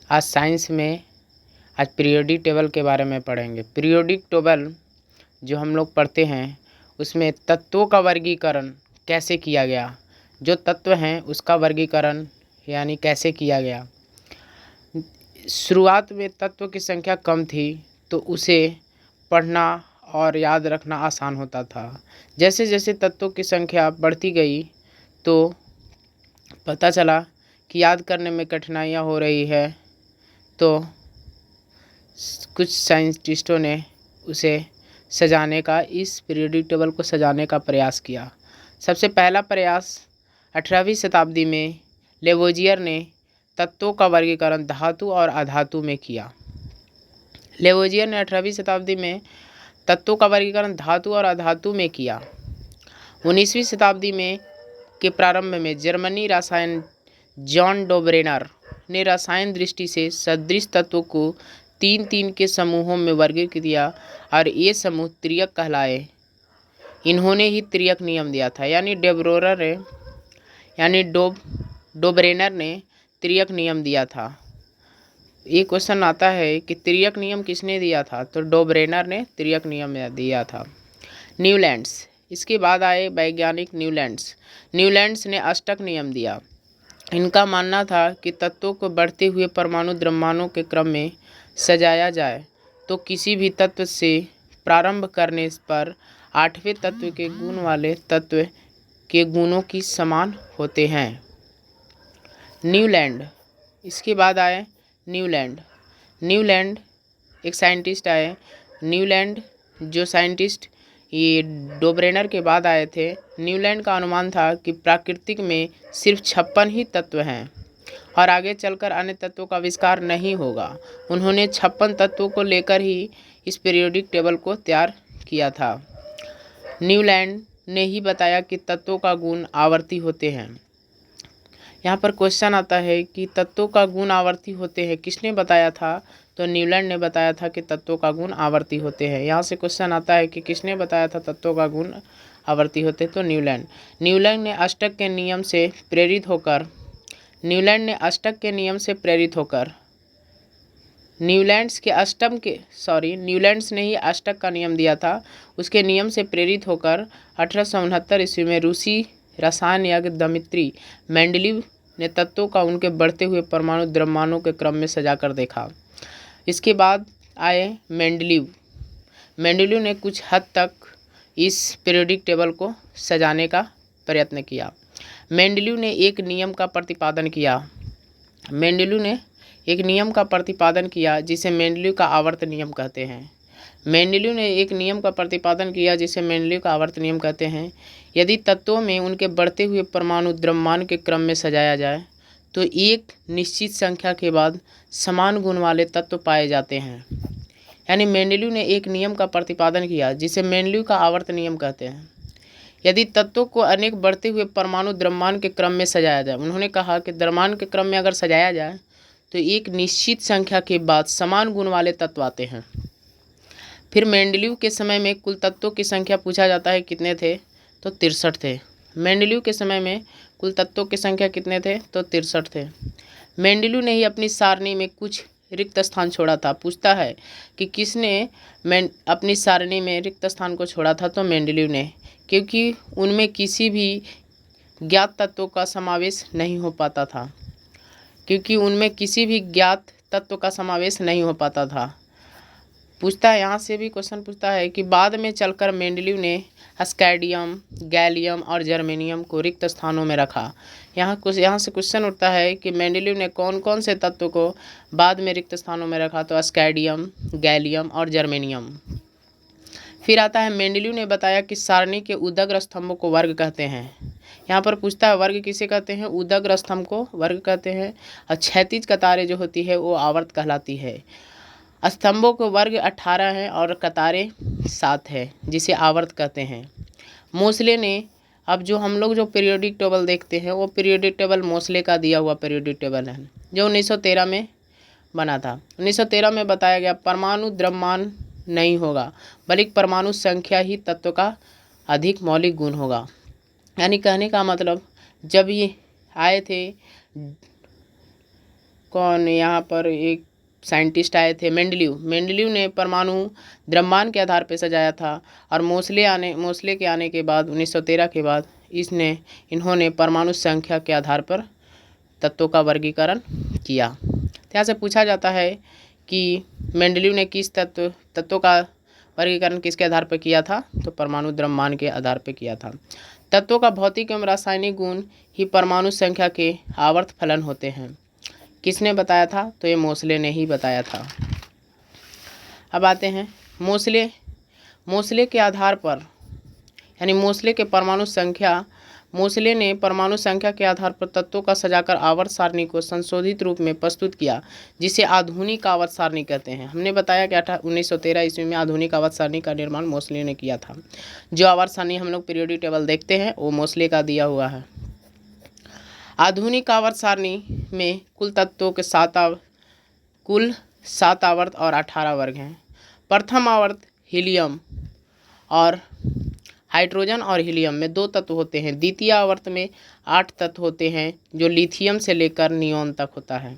आज साइंस में आज पीरियोडिक टेबल के बारे में पढ़ेंगे। पीरियोडिक टेबल जो हम लोग पढ़ते हैं उसमें तत्वों का वर्गीकरण कैसे किया गया, जो तत्व हैं उसका वर्गीकरण यानी कैसे किया गया। शुरुआत में तत्व की संख्या कम थी तो उसे पढ़ना और याद रखना आसान होता था। जैसे जैसे तत्वों की संख्या बढ़ती गई तो पता चला कि याद करने में कठिनाइयाँ हो रही है, तो कुछ साइंटिस्टों ने उसे सजाने का, इस पीरियोडिक टेबल को सजाने का प्रयास किया। सबसे पहला प्रयास 18वीं शताब्दी में लेवोजियर ने तत्वों का वर्गीकरण धातु और अधातु में किया। लेवोजियर ने 18वीं शताब्दी में तत्वों का वर्गीकरण धातु और अधातु में किया। 19वीं शताब्दी में के प्रारंभ में जर्मनी रसायन जॉन डोब्रेनर ने रसायन दृष्टि से सदृश तत्वों को 3-3 के समूहों में वर्गीकृत किया और ये समूह त्रियक कहलाए। इन्होंने ही त्रियक नियम दिया था, डोब्रेनर ने त्रियक नियम दिया था। ये क्वेश्चन आता है कि त्रियक नियम किसने दिया था, तो डोब्रेनर ने त्रियक नियम दिया था। न्यूलैंड्स, इसके बाद आए वैज्ञानिक न्यूलैंड्स ने अष्टक नियम दिया। इनका मानना था कि तत्वों को बढ़ते हुए परमाणु द्रव्यमानों के क्रम में सजाया जाए तो किसी भी तत्व से प्रारंभ करने पर 8वें तत्व के गुण वाले तत्व के गुणों की समान होते हैं। न्यूलैंड, इसके बाद आए न्यूलैंड एक साइंटिस्ट आए। न्यूलैंड जो साइंटिस्ट ये डोब्रेनर के बाद आए थे। न्यूलैंड का अनुमान था कि प्राकृतिक में सिर्फ 56 ही तत्व हैं और आगे चलकर अन्य तत्वों का आविष्कार नहीं होगा। उन्होंने 56 तत्वों को लेकर ही इस पीरियोडिक टेबल को तैयार किया था। न्यूलैंड ने ही बताया कि तत्वों का गुण आवर्ती होते हैं। यहाँ पर क्वेश्चन आता है कि तत्वों का गुण आवर्ती होते हैं, किसने बताया था, तो न्यूलैंड ने बताया था कि तत्वों का गुण आवर्ती होते हैं। यहाँ से क्वेश्चन आता है कि किसने बताया था तत्वों का गुण आवर्ती होते, तो न्यूलैंड ने अष्टक के नियम से प्रेरित होकर न्यूलैंड्स ने ही अष्टक का नियम दिया था। उसके नियम से प्रेरित होकर 1869 ईस्वी में रूसी रसायनज्ञ दमित्री मेंडलीव ने तत्वों का उनके बढ़ते हुए परमाणु द्रव्यमानों के क्रम में सजाकर देखा। इसके बाद आए मेंडलीव ने कुछ हद तक इस पीरियोडिक टेबल को सजाने का प्रयत्न किया। मेंडलीव ने एक नियम का प्रतिपादन किया जिसे मेंडलीव का आवर्त नियम कहते हैं। यदि तत्वों में उनके बढ़ते हुए परमाणु द्रव्यमान के क्रम में सजाया जाए तो एक निश्चित संख्या के बाद समान गुण वाले तत्व पाए जाते हैं। यानी मेंडलीव ने एक नियम का प्रतिपादन किया जिसे मेंडलीव का आवर्त नियम कहते हैं। यदि तत्वों को अनेक बढ़ते हुए परमाणु द्रव्यमान के क्रम में सजाया जाए, उन्होंने कहा कि द्रव्यमान के क्रम में अगर सजाया जाए तो एक निश्चित संख्या के बाद समान गुण वाले तत्व आते हैं। फिर मेंडलीव के समय में कुल तत्वों की संख्या पूछा जाता है कितने थे, तो 63 थे। मेंडलीव के समय में कुल तत्वों की संख्या कितने थे, तो 63 थे। मेंडलीव ने ही अपनी सारणी में कुछ रिक्त स्थान छोड़ा था। पूछता है कि किसने अपनी सारणी में रिक्त स्थान को छोड़ा था, तो मेंडलीव ने, क्योंकि उनमें किसी भी ज्ञात तत्वों का समावेश नहीं हो पाता था। पूछता है, यहाँ से भी क्वेश्चन पूछता है कि बाद में चलकर मेंडलीव ने स्कैंडियम, गैलियम और जर्मेनियम को रिक्त स्थानों में रखा। यहाँ से क्वेश्चन उठता है कि मेंडलीव ने कौन कौन से तत्व को बाद में रिक्त स्थानों में रखा, तो स्कैंडियम, गैलियम और जर्मेनियम। फिर आता है मेंडलीव ने बताया कि सारणी के उदग्र स्तंभों को वर्ग कहते हैं। यहाँ पर पूछता है वर्ग किसे कहते हैं, उदग्र स्तंभ को वर्ग कहते हैं और क्षैतिज कतारें जो होती है वो आवर्त कहलाती है। स्तंभों को वर्ग 18 हैं और कतारें 7 है जिसे आवर्त कहते हैं। मोसले ने, अब जो हम लोग जो पीरियोडिक टेबल देखते हैं वो पीरियोडिक टेबल मोसले का दिया हुआ पीरियोडिक टेबल है जो 1913 में बना था। 1913 में बताया गया परमाणु द्रव्यमान नहीं होगा बल्कि परमाणु संख्या ही तत्व का अधिक मौलिक गुण होगा। यानी कहने का मतलब जब ये आए थे कौन, यहाँ पर एक साइंटिस्ट आए थे, मेंडलीव ने परमाणु द्रव्यमान के आधार पर सजाया था। और मोसले के आने के बाद 1913 के बाद इन्होंने परमाणु संख्या के आधार पर तत्वों का वर्गीकरण किया। यहाँ से पूछा जाता है कि मेंडलीव ने किस तत्वों का वर्गीकरण किसके आधार पर किया था, तो परमाणु द्रव्यमान के आधार पर किया था। तत्वों का भौतिक एवं रासायनिक गुण ही परमाणु संख्या के आवर्त फलन होते हैं। किसने बताया था, तो ये मोसले ने ही बताया था। अब आते हैं मोसले के आधार पर, यानी मोसले ने परमाणु संख्या के आधार पर तत्वों का सजाकर आवर्त सारणी को संशोधित रूप में प्रस्तुत किया, जिसे आधुनिक आवर्त सारणी कहते हैं। हमने बताया कि 1913 ईस्वी में आधुनिक आवर्त सारणी का निर्माण मोसले ने किया था। जो आवर्त सारणी हम लोग पीरियोडिक टेबल देखते हैं वो मोसले का दिया हुआ है। आधुनिक आवर्त सारणी में कुल तत्वों के 7 आवर्त और 18 वर्ग हैं। प्रथम आवर्त हीलियम और हाइड्रोजन और हीलियम में 2 तत्व होते हैं। द्वितीय आवर्त में 8 तत्व होते हैं, जो लिथियम से लेकर नियोन तक होता है।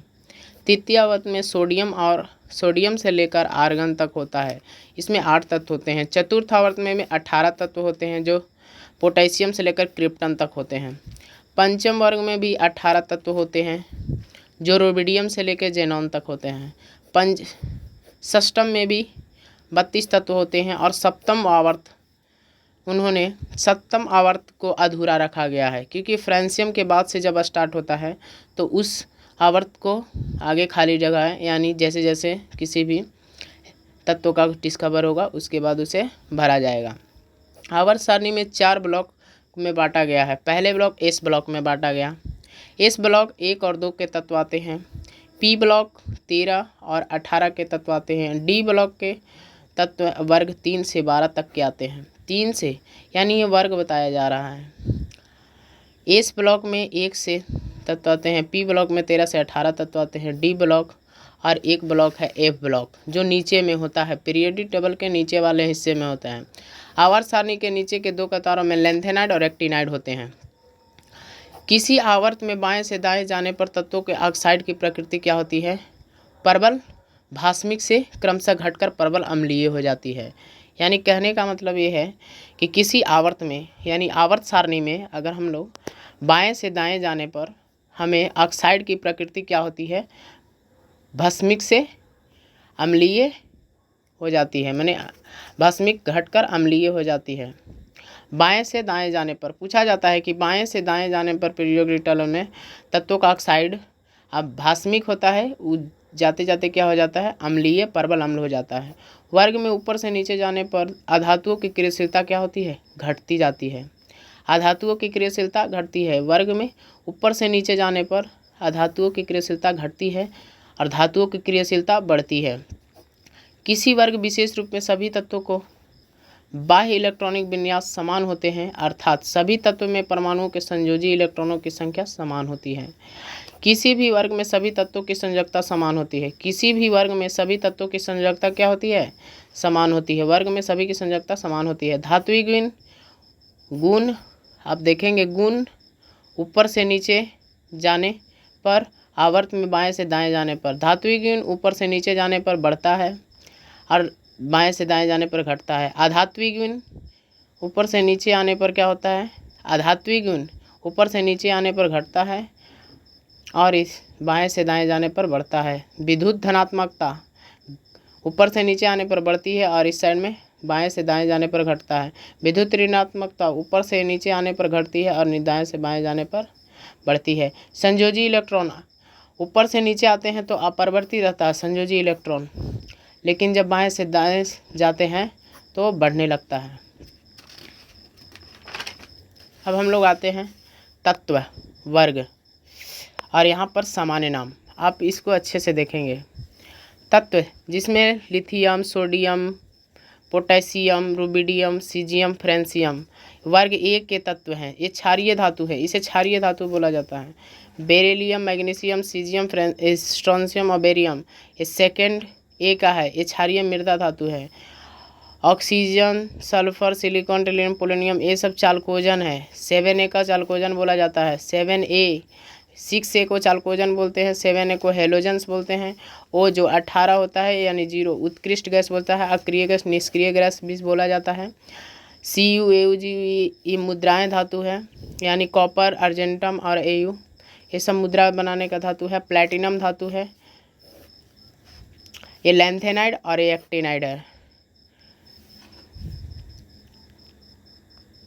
तृतीय आवर्त में सोडियम से लेकर आर्गन तक होता है, इसमें 8 तत्व होते हैं। चतुर्थ आवर्त में 18 तत्व होते हैं, जो पोटेशियम से लेकर क्रिप्टन तक होते हैं। पंचम वर्ग में भी 18 तत्व होते हैं, जो रोबिडियम से लेकर जेनॉन तक होते हैं। षष्टम में भी 32 तत्व होते हैं। और सप्तम आवर्त को अधूरा रखा गया है, क्योंकि फ्रांसियम के बाद से जब स्टार्ट होता है तो उस आवर्त को आगे खाली जगह है, यानी जैसे जैसे किसी भी तत्व का डिस्कवर होगा उसके बाद उसे भरा जाएगा। आवर्त सारणी में 4 ब्लॉक में बांटा गया है। पहले ब्लॉक एस ब्लॉक में बांटा गया। एस ब्लॉक 1 और 2 के तत्व आते हैं। पी ब्लॉक 13 और 18 के तत्व आते हैं। डी ब्लॉक के तत्व वर्ग 3 से 12 तक के आते हैं। 3 से यानी ये वर्ग बताया जा रहा है। एस ब्लॉक में 1 से तत्व आते हैं। पी ब्लॉक में 13 से 18 तत्व आते हैं। डी ब्लॉक और एक ब्लॉक है एफ ब्लॉक, जो नीचे में होता है, पीरियोडिक टेबल के नीचे वाले हिस्से में होता है। आवर्त सारणी के नीचे के 2 कतारों में लेंथेनाइड और एक्टिनाइड होते हैं। किसी आवर्त में बाएं से दाएं जाने पर तत्वों के ऑक्साइड की प्रकृति क्या होती है? प्रबल भास्मिक से क्रमशः घटकर प्रबल अम्लीय हो जाती है। यानी कहने का मतलब ये है कि किसी आवर्त में, यानी आवर्त सारणी में अगर हम लोग बाएं से दाएं जाने पर हमें ऑक्साइड की प्रकृति क्या होती है? भस्मिक से अम्लीय हो जाती है, माने भस्मिक घटकर अम्लीय हो जाती है। बाएं से दाएं जाने पर पूछा जाता है कि बाएं से दाएं जाने पर पीरियोडिक टेबल में तत्वों का ऑक्साइड अब भास्मिक होता है, जाते जाते क्या हो जाता है? अम्लीय प्रबल अम्ल हो जाता है। वर्ग में ऊपर से नीचे जाने पर अधातुओं की क्रियाशीलता क्या होती है? घटती जाती है। अधातुओं की क्रियाशीलता घटती है। वर्ग में ऊपर से नीचे जाने पर अधातुओं की क्रियाशीलता घटती है और धातुओं की क्रियाशीलता बढ़ती है। किसी वर्ग विशेष रूप में सभी तत्वों को बाह्य इलेक्ट्रॉनिक विन्यास समान होते हैं, अर्थात सभी तत्व में परमाणुओं के संयोजी इलेक्ट्रॉनों की संख्या समान होती है। किसी भी वर्ग में सभी तत्वों की संयोजकता समान होती है। किसी भी वर्ग में सभी तत्वों की संयोजकता क्या होती है? समान होती है। वर्ग में सभी की संयोजकता समान होती है। धात्विक गुण आप देखेंगे, गुण ऊपर से नीचे जाने पर, आवर्त में बाएं से दाएं जाने पर धात्विक गुण ऊपर से नीचे जाने पर बढ़ता है और बाएं से दाएं जाने पर घटता है। आधात्विक गुण ऊपर से नीचे आने पर क्या होता है? आधात्विक गुण ऊपर से नीचे आने पर घटता है और इस बाएं से दाएं जाने पर बढ़ता है। विद्युत धनात्मकता ऊपर से नीचे आने पर बढ़ती है और इस साइड में बाएं से दाएं जाने पर घटता है। विद्युत ऋणात्मकता ऊपर से नीचे आने पर घटती है और दाएं से बाएं जाने पर बढ़ती है। संयोजी इलेक्ट्रॉन ऊपर से नीचे आते हैं तो अपरिवर्तित रहता है संयोजी इलेक्ट्रॉन, लेकिन जब बाएं से दाएं जाते हैं तो बढ़ने लगता है। अब हम लोग आते हैं तत्व वर्ग, और यहाँ पर सामान्य नाम आप इसको अच्छे से देखेंगे। तत्व जिसमें lithium, sodium, potassium, rubidium, caesium, francium वर्ग 1 के तत्व हैं। ये क्षारीय धातु है, इसे क्षारीय धातु बोला जाता है। बेरिलियम, मैग्नीशियम, सीजियम, स्ट्रोंशियम और बेरियम ये सेकंड ए का है, ये क्षारीय मृदा धातु है। ऑक्सीजन, सल्फर, सिलिकॉन, टेलियम, पोलोनियम ये सब चालकोजन है। 7A का चालकोजन बोला जाता है। 7A 6 ए को चाल्कोजन बोलते हैं, 7 ए को हेलोजेंस बोलते हैं, ओ जो 18 होता है यानी 0 उत्कृष्ट गैस बोलता है, अक्रिय गैस निष्क्रिय गैस भी बोला जाता है। CuAuG ये मुद्राएं धातु है, यानी कॉपर, अर्जेंटम और Au ये सब मुद्रा बनाने का धातु है। प्लैटिनम धातु है, ये लैंथेनाइड और ये एक्टिनाइड है।